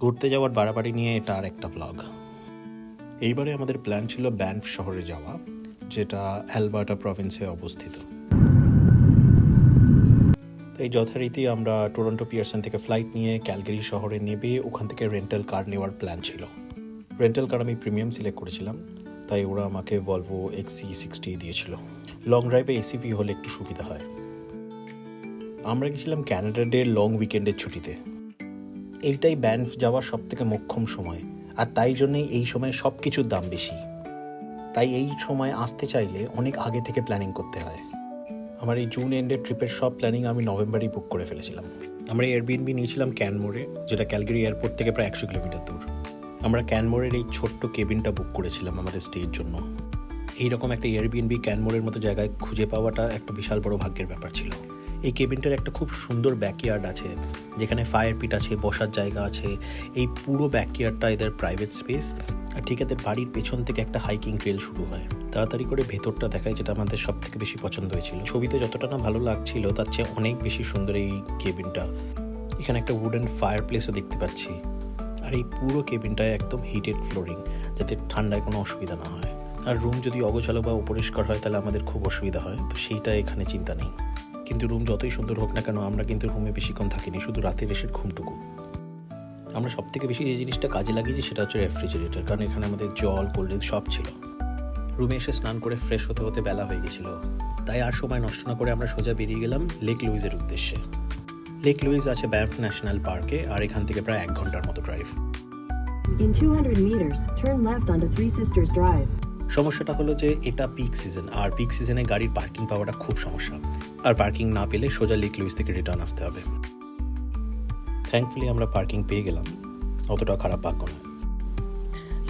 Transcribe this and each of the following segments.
ঘুরতে যাওয়ার বাড়াবাড়ি নিয়ে এটা আর একটা ব্লগ। এইবারে আমাদের প্ল্যান ছিল ব্যানফ শহরে যাওয়া, যেটা অ্যালবার্টা প্রভিন্সে অবস্থিত। তাই যথারীতি আমরা টরন্টো পিয়ারসন থেকে ফ্লাইট নিয়ে ক্যালগারি শহরে নেবে ওখান থেকে রেন্টাল কার নেওয়ার প্ল্যান ছিল। রেন্টাল কার আমি প্রিমিয়াম সিলেক্ট করেছিলাম, তাই ওরা আমাকে ভলভো XC60 দিয়েছিল। লং ড্রাইভে এসিভি হলে একটু সুবিধা হয়। আমরা গেছিলাম ক্যানাডা ডে লং উইকেন্ডের ছুটিতে। এইটাই ব্যানফ যাওয়ার সব থেকে মোক্ষম সময়, আর তাই জন্যই এই সময় সব কিছুর দাম বেশি। তাই এই সময় আসতে চাইলে অনেক আগে থেকে প্ল্যানিং করতে হয়। আমার এই জুন এন্ডের ট্রিপের সব প্ল্যানিং আমি নভেম্বরেই বুক করে ফেলেছিলাম। আমরা এয়ারবিএনবি নিয়েছিলাম ক্যানমোরে, যেটা ক্যালগারি এয়ারপোর্ট থেকে প্রায় 100 কিলোমিটার দূর। আমরা ক্যানমোরের এই ছোট্ট কেবিনটা বুক করেছিলাম আমাদের স্টের জন্য। এইরকম একটা এয়ারবিএনবি ক্যানমোরের মতো জায়গায় খুঁজে পাওয়াটা একটা বিশাল বড় ভাগ্যের ব্যাপার ছিল। এই কেবিনটার একটা খুব সুন্দর ব্যাকইয়ার্ড আছে, যেখানে ফায়ার পিট আছে, বসার জায়গা আছে। এই পুরো ব্যাকইয়ার্ডটা এদের প্রাইভেট স্পেস, আর ঠিক এদের বাড়ির পেছন থেকে একটা হাইকিং ট্রেল শুরু হয়। তাড়াতাড়ি করে ভেতরটা দেখায়, যেটা আমাদের সব থেকে বেশি পছন্দ হয়েছিল। ছবিতে যতটা না ভালো লাগছিল, তার চেয়ে অনেক বেশি সুন্দর এই কেবিনটা। এখানে একটা উডেন ফায়ার প্লেসও দেখতে পাচ্ছি, আর এই পুরো কেবিনটায় একদম হিটেড ফ্লোরিং, যাতে ঠান্ডায় কোনো অসুবিধা না হয়। আর রুম যদি অগোছালো বা অপরিষ্কার হয় তাহলে আমাদের খুব অসুবিধা হয়, তো সেইটা এখানে চিন্তা নেই। কিন্তু রুম যতই সুন্দর হোক না কেন, আমরা কিন্তু রুমে বেশিক্ষণ থাকিনি, শুধু রাতের এসে ঘুমটুকু। আমরা সব থেকে বেশি যে জিনিসটা কাজে লাগিয়েছি সেটা হচ্ছে রেফ্রিজারেটর, কারণ এখানে আমাদের জল, কোল্ড ড্রিঙ্কস সব ছিল। রুমে এসে স্নান করে ফ্রেশ হতে হতে বেলা হয়ে গেছিল, তাই আর সময় নষ্ট না করে আমরা সোজা বেরিয়ে গেলাম লেক লুইসের উদ্দেশ্যে। লেক লুইস আছে ব্যানফ ন্যাশনাল পার্কে, আর এখান থেকে প্রায় 1 ঘন্টার মতো drive. In 200 meters, turn left onto Three Sisters Drive. সমস্যাটা হলো যে এটা পিক সিজন, আর পিক সিজনে গাড়ির পার্কিং পাওয়াটা খুব সমস্যা, আর পার্কিং না পেলে সোজা লেক লুইস থেকে রিটার্ন আসতে হবে। থ্যাঙ্কফুলি আমরা পার্কিং পেয়ে গেলাম, অতটা খারাপ ভাগ্য না।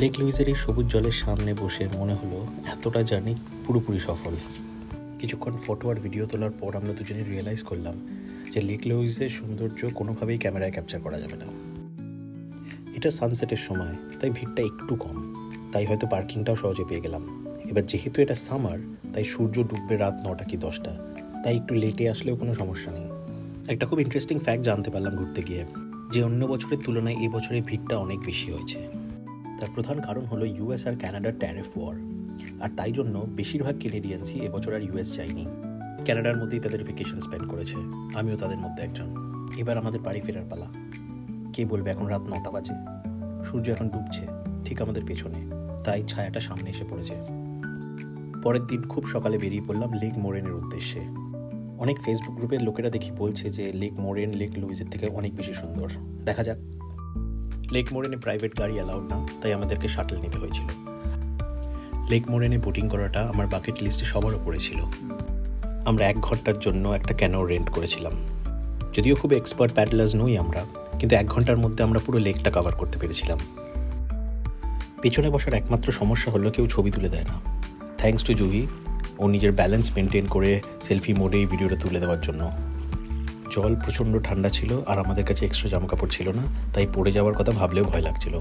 লেক লুইসের এই সবুজ জলের সামনে বসে মনে হলো এতটা জার্নি পুরোপুরি সফল। কিছুক্ষণ ফটো আর ভিডিও তোলার পর আমরা দুজনে রিয়েলাইজ করলাম যে লেক লুইসের সৌন্দর্য কোনোভাবেই ক্যামেরায় ক্যাপচার করা যাবে না। এটা সানসেটের সময়, তাই ভিড়টা একটু কম, তাই হয়তো পার্কিংটাও সহজে পেয়ে গেলাম। এবার যেহেতু এটা সামার, তাই সূর্য ডুববে রাত 9টা কি 10টা, তাই একটু লেটে আসলেও কোনো সমস্যা নেই। একটা খুব ইন্টারেস্টিং ফ্যাক্ট জানতে পারলাম ঘুরতে গিয়ে, যে অন্য বছরের তুলনায় এই বছরে ভিড়টা অনেক বেশি হয়েছে। তার প্রধান কারণ হলো US আর ক্যানাডার ট্যারিফ ওয়ার, আর তাই জন্য বেশিরভাগ কেনেডিয়ানসই এবছর আর US যায়নি, ক্যানাডার মধ্যেই তাদের ভেকেশন স্পেন্ড করেছে। আমিও তাদের মধ্যে একজন। এবার আমাদের বাড়ি ফেরার পালা। কে বলবে এখন রাত 9টা বাজে, সূর্য এখন ডুবছে ঠিক আমাদের পেছনে, তাই ছায়াটা সামনে এসে পড়েছে। পরের দিন খুব সকালে বেরিয়ে পড়লাম লেক মোরেনের উদ্দেশ্যে। অনেক ফেসবুক গ্রুপের লোকেরা দেখি বলছে যে লেক মোরেন লেক লুইসের থেকে অনেক বেশি সুন্দর। দেখা যাক। লেক মোরেনে প্রাইভেট গাড়ি অ্যালাউড না, তাই আমাদেরকে শাটল নিতে হয়েছিল। লেক মোরেনে বোটিং করাটা আমার বাকেট লিস্টে সবার উপরে ছিল। আমরা 1 ঘন্টার জন্য একটা ক্যানো রেন্ট করেছিলাম। যদিও খুব এক্সপার্ট প্যাডলার্স নই আমরা, কিন্তু 1 ঘন্টার মধ্যে আমরা পুরো লেকটা কভার করতে পেরেছিলাম। পেছনে বসার একমাত্র সমস্যা হলো কেউ ছবি তুলে দেয় না। থ্যাঙ্কস টু জুহি, ও নিজের ব্যালেন্স মেনটেন করে সেলফি মোডে এই ভিডিওটা তুলে দেওয়ার জন্য। জল প্রচণ্ড ঠান্ডা ছিল, আর আমাদের কাছে এক্সট্রা জামাকাপড় ছিল না, তাই পড়ে যাওয়ার কথা ভাবলেও ভয় লাগছিল।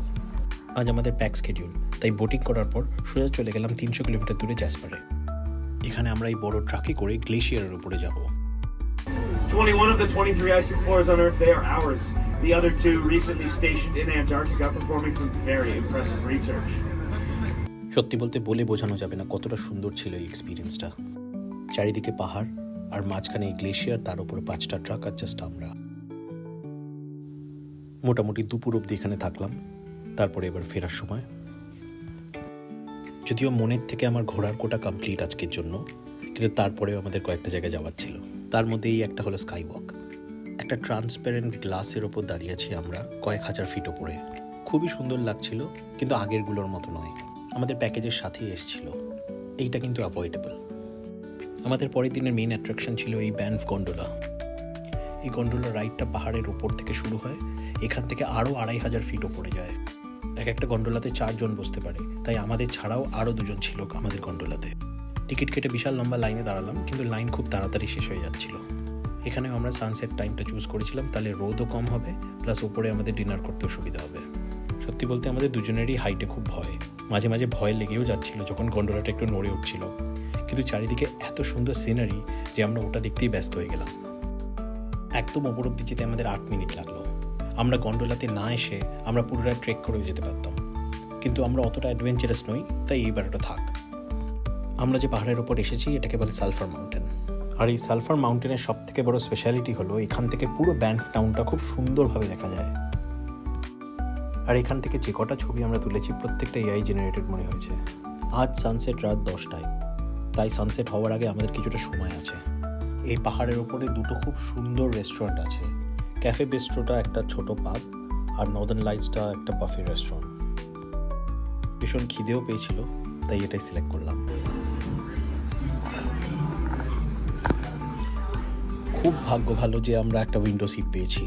আজ আমাদের প্যাক স্কেডিউল, তাই বোটিং করার পর সোজা চলে গেলাম 300 কিলোমিটার দূরে জ্যাসপারে। এখানে আমরা এই বড় ট্রাকে করে গ্লেশিয়ারের উপরে যাব। 21 of the 23 ice explorers on Earth, they are ours. The other 2 recently stationed in Antarctica performing some very impressive research. সত্যি বলতে বলে বোঝানো যাবে না কতটা সুন্দর ছিল এই এক্সপিরিয়েন্সটা। চারিদিকে পাহাড়, আর মাঝখানে এই গ্লেশিয়ার, তার উপরে 5টা ট্রাক, আর জাস্ট আমরা। মোটামুটি দুপুর অবধি এখানে থাকলাম, তারপরে এবার ফেরার সময়। যদিও মনের থেকে আমার ঘোরার কোটা কমপ্লিট আজকের জন্য, কিন্তু তারপরেও আমাদের কয়েকটা জায়গায় যাওয়ার ছিল। তার মধ্যে এই একটা হলো স্কাই ওয়াক। একটা ট্রান্সপারেন্ট গ্লাসের ওপর দাঁড়িয়ে আছি আমরা কয়েক হাজার ফিট ওপরে। খুবই সুন্দর লাগছিল, কিন্তু আগেরগুলোর মতো নয়। আমাদের প্যাকেজের সাথেই এসেছিল। এইটা কিন্তু অ্যাভয়েডেবল। আমাদের পরের দিনের মেইন অ্যাট্রাকশন ছিল এই ব্যানফ গন্ডোলা। এই গন্ডোলা রাইডটা পাহাড়ের ওপর থেকে শুরু হয়, এখান থেকে আরও 2500 ফিট ওপরে যায়। একটা গন্ডোলাতে 4 জন বসতে পারে, তাই আমাদের ছাড়াও আরও 2 জন ছিল আমাদের গন্ডোলাতে। টিকিট কেটে বিশাল লম্বা লাইনে দাঁড়ালাম, কিন্তু লাইন খুব তাড়াতাড়ি শেষ হয়ে যাচ্ছিল। এখানেও আমরা সানসেট টাইমটা চুজ করেছিলাম, তাহলে রোদও কম হবে, প্লাস ওপরে আমাদের ডিনার করতেও সুবিধা হবে। সত্যি বলতে আমাদের দুজনেরই হাইটে খুব ভয়, মাঝে মাঝে ভয় লেগেও যাচ্ছিল যখন গন্ডোলাটা একটু নড়ে উঠছিল, কিন্তু চারিদিকে এত সুন্দর সিনারি যে আমরা ওটা দেখতেই ব্যস্ত হয়ে গেলাম। একদম ওপর অব্দি যেতে আমাদের 8 মিনিট লাগলো। আমরা গন্ডোলাতে না এসে আমরা পুরোটা ট্রেক করেও যেতে পারতাম, কিন্তু আমরা অতটা অ্যাডভেঞ্চারাস নই, তাই এইবার ওটা থাক। আমরা যে পাহাড়ের ওপর এসেছি এটাকে বলে সালফার মাউন্টেন। আর এই সালফার মাউন্টেনের সব থেকে বড় স্পেশালিটি হলো এখান থেকে পুরো ব্যান্ফ টাউনটা খুব সুন্দরভাবে দেখা যায়। আর এখান থেকে যে কটা ছবি আমরা তুলেছি প্রত্যেকটা এআই জেনারেটেড মনে হয়েছে। আজ সানসেট রাত 10টায়, তাই সানসেট হওয়ার আগে আমাদের কিছুটা সময় আছে। এই পাহাড়ের ওপরে দুটো খুব সুন্দর রেস্টুরেন্ট আছে। ক্যাফে বিস্ট্রোটা একটা ছোট পাব, আর নর্দার্ন লাইটসটা একটা বাফে রেস্টুরেন্ট। ভীষণ খিদেও পেয়েছিল, তাই এটাই সিলেক্ট করলাম। খুব ভাগ্য ভালো যে আমরা একটা উইন্ডো সিট পেয়েছি।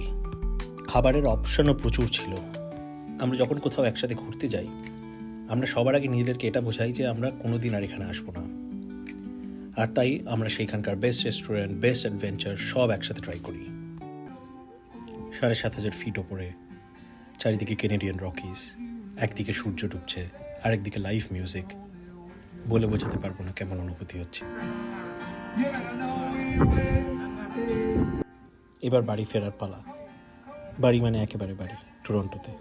খাবারের অপশনও প্রচুর ছিল। আমরা যখন কোথাও একসাথে ঘুরতে যাই, আমরা সবার আগে নিজেদেরকে এটা বোঝাই যে আমরা কোনোদিন আর এখানে আসবো না। আর তাই আমরা সেইখানকার বেস্ট রেস্টুরেন্ট, বেস্ট অ্যাডভেঞ্চার সব একসাথে ট্রাই করি। 7,500 ফিট ওপরে, চারিদিকে কেনেডিয়ান রকিজ, একদিকে সূর্য ডুবছে, আরেকদিকে লাইভ মিউজিক। বলে বোঝাতে পারবো না কেমন অনুভূতি হচ্ছে। এবার বাড়ি ফেরার পালা। বাড়ি মানে একেবারে বাড়ি, টরন্টোতে।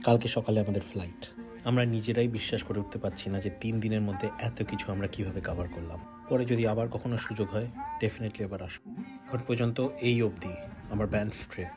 কালকে সকালে আমাদের ফ্লাইট। আমরা নিজেরাই বিশ্বাস করে উঠতে পারছি না যে 3 দিনের মধ্যে এত কিছু আমরা কিভাবে কভার করলাম। পরে যদি আবার কখনো সুযোগ হয় ডেফিনেটলি আবার আসবো। এখন পর্যন্ত এই অবধি আমার ব্যান্ফ ট্রিপ।